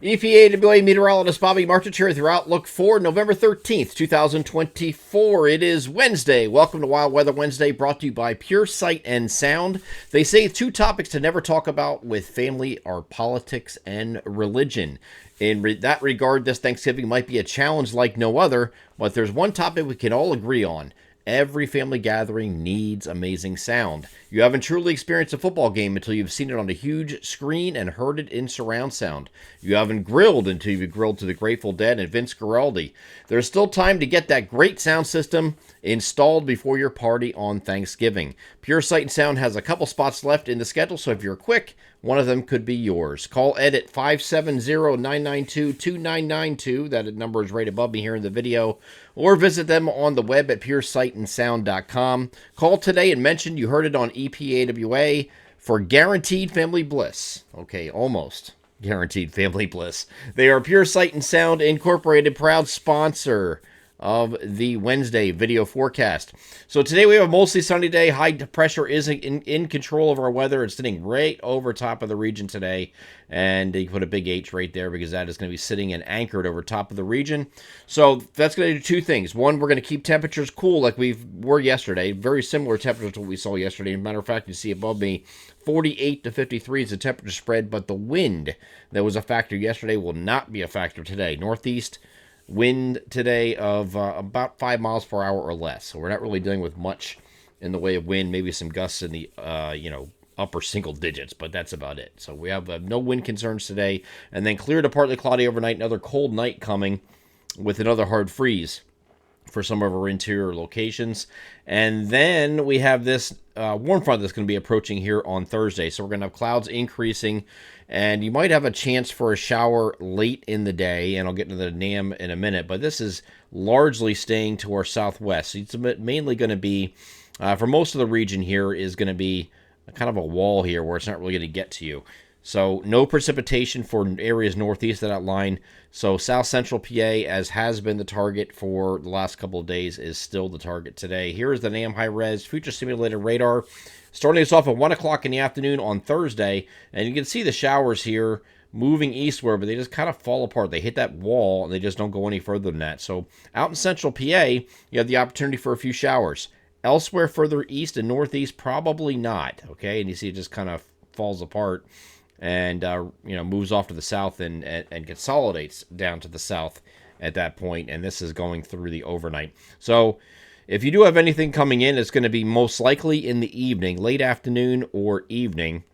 EPAWA meteorologist Bobby Martich here with your outlook for November 13th, 2024. It is Wednesday. Welcome to Wild Weather Wednesday, brought to you by Pure Sight and Sound. They say two topics to never talk about with family are politics and religion. In that regard, this Thanksgiving might be a challenge like no other, but there's one topic we can all agree on. Every family gathering needs amazing sound. You haven't truly experienced a football game until you've seen it on a huge screen and heard it in surround sound. You haven't grilled until you've grilled to the Grateful Dead and Vince Guaraldi. There's still time to get that great sound system installed before your party on Thanksgiving. Pure Sight and Sound has a couple spots left in the schedule, so if you're quick, one of them could be yours. Call Ed at 570-992-2992. That number is right above me here in the video. Or visit them on the web at puresightandsound.com. Call today and mention you heard it on EPAWA for guaranteed family bliss. Okay, almost guaranteed family bliss. They are Pure Sight and Sound Incorporated, proud sponsor of the Wednesday video forecast. So today we have a mostly sunny day. High pressure is in control of our weather. It's sitting right over top of the region today. And you put a big H right there because that is going to be sitting and anchored over top of the region. So that's going to do two things. One, we're going to keep temperatures cool like we were yesterday. Very similar temperatures to what we saw yesterday. As a matter of fact, you see above me, 48 to 53 is the temperature spread. But the wind that was a factor yesterday will not be a factor today. Northeast wind today of about 5 miles per hour or less. So we're not really dealing with much in the way of wind, maybe some gusts in the, upper single digits, but that's about it. So we have no wind concerns today. And then clear to partly cloudy overnight, another cold night coming with another hard freeze for some of our interior locations. And then we have this warm front that's going to be approaching here on Thursday. So we're going to have clouds increasing, and you might have a chance for a shower late in the day, and I'll get into the NAM in a minute, but this is largely staying to our southwest. So it's mainly going to be, for most of the region here, is going to be kind of a wall here where it's not really going to get to you. So no precipitation for areas northeast of that line. So south central PA, as has been the target for the last couple of days, is still the target today. Here is the NAM high-res future simulated radar, starting us off at 1 o'clock in the afternoon on Thursday. And you can see the showers here moving eastward, but they just kind of fall apart. They hit that wall, and they just don't go any further than that. So out in central PA, you have the opportunity for a few showers. Elsewhere further east and northeast, probably not, okay? And you see it just kind of falls apart and, moves off to the south and consolidates down to the south at that point, and this is going through the overnight. So if you do have anything coming in, it's going to be most likely in the evening, late afternoon or evening,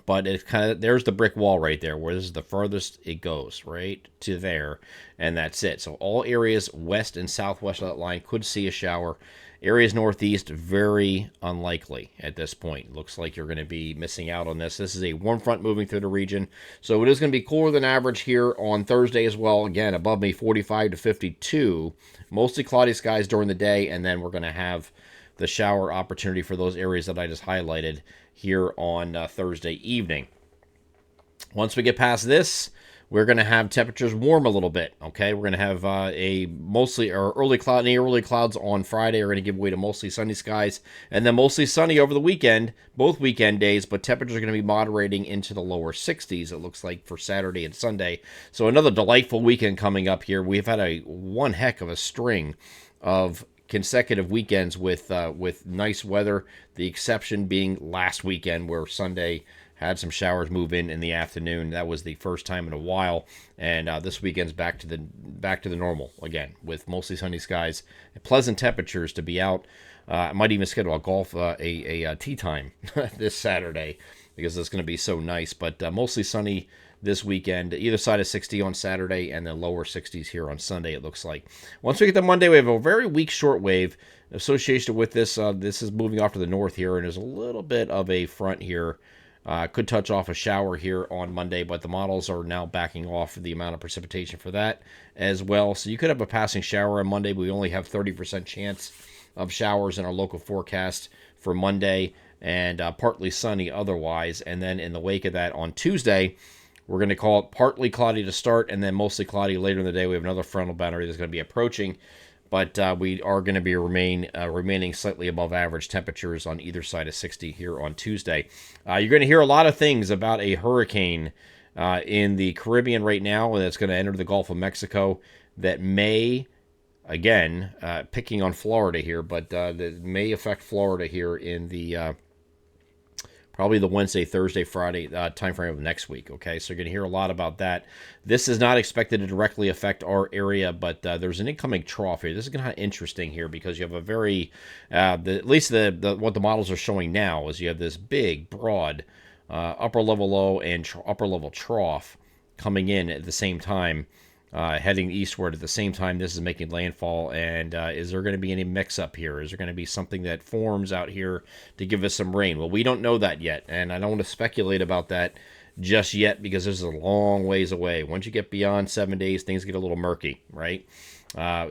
but it's kind of, there's the brick wall right there where this is the furthest it goes, right to there, and that's it. So all areas west and southwest of that line could see a shower. Areas northeast, very unlikely at this point. Looks like you're going to be missing out on this. This is a warm front moving through the region, so it is going to be cooler than average here on Thursday as well. Again, above me, 45 to 52. Mostly cloudy skies during the day, and then we're going to have the shower opportunity for those areas that I just highlighted here on Thursday evening. Once we get past this, we're going to have temperatures warm a little bit, okay? We're going to have early clouds on Friday are going to give way to mostly sunny skies, and then mostly sunny over the weekend, both weekend days, but temperatures are going to be moderating into the lower 60s, it looks like, for Saturday and Sunday. So another delightful weekend coming up here. We've had one heck of a string of consecutive weekends with nice weather, the exception being last weekend where Sunday had some showers move in the afternoon. That was the first time in a while, and this weekend's back to the normal again with mostly sunny skies, pleasant temperatures to be out. I might even schedule a golf a tea time this Saturday because it's going to be so nice. But mostly sunny this weekend, either side of 60 on Saturday, and then lower 60s here on Sunday. It looks like. Once we get to Monday, we have a very weak shortwave associated with this. This is moving off to the north here, and there's a little bit of a front here. Could touch off a shower here on Monday, but the models are now backing off the amount of precipitation for that as well. So you could have a passing shower on Monday, but we only have 30% chance of showers in our local forecast for Monday, and partly sunny otherwise. And then in the wake of that on Tuesday, we're going to call it partly cloudy to start, and then mostly cloudy later in the day. We have another frontal boundary that's going to be approaching. But we are going to be remaining slightly above average temperatures on either side of 60 here on Tuesday. You're going to hear a lot of things about a hurricane in the Caribbean right now, and it's going to enter the Gulf of Mexico. That may, again, picking on Florida here, but that may affect Florida here in the probably the Wednesday, Thursday, Friday time frame of next week. Okay, so you're going to hear a lot about that. This is not expected to directly affect our area, but there's an incoming trough here. This is kind of interesting here because you have a very, at least what the models are showing now is you have this big, broad upper level low and upper level trough coming in at the same time. Heading eastward at the same time this is making landfall, and is there going to be any mix-up here? Is there going to be something that forms out here to give us some rain? Well, we don't know that yet, and I don't want to speculate about that just yet because this is a long ways away. Once you get beyond 7 days, things get a little murky, right?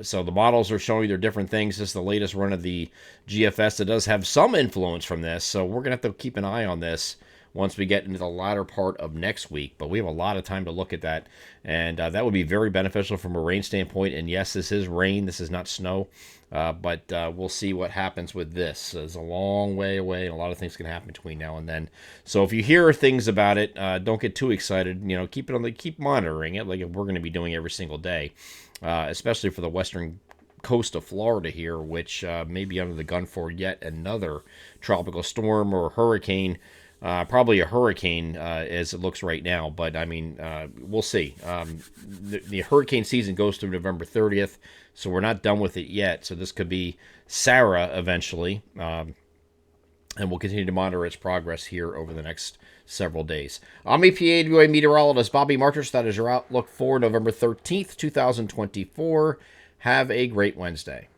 So the models are showing their different things. This is the latest run of the GFS that does have some influence from this, so we're going to have to keep an eye on this once we get into the latter part of next week. But we have a lot of time to look at that, and that would be very beneficial from a rain standpoint. And yes, this is rain. This is not snow, but we'll see what happens with this. It's a long way away, and a lot of things can happen between now and then. So if you hear things about it, don't get too excited. You know, keep monitoring it like we're going to be doing every single day, especially for the western coast of Florida here, which may be under the gun for yet another tropical storm or hurricane. Probably a hurricane as it looks right now, but I mean, we'll see. The hurricane season goes through November 30th, so we're not done with it yet. So this could be Sarah eventually, and we'll continue to monitor its progress here over the next several days. I'm EPAWA meteorologist Bobby Martich. That is your outlook for November 13th, 2024. Have a great Wednesday.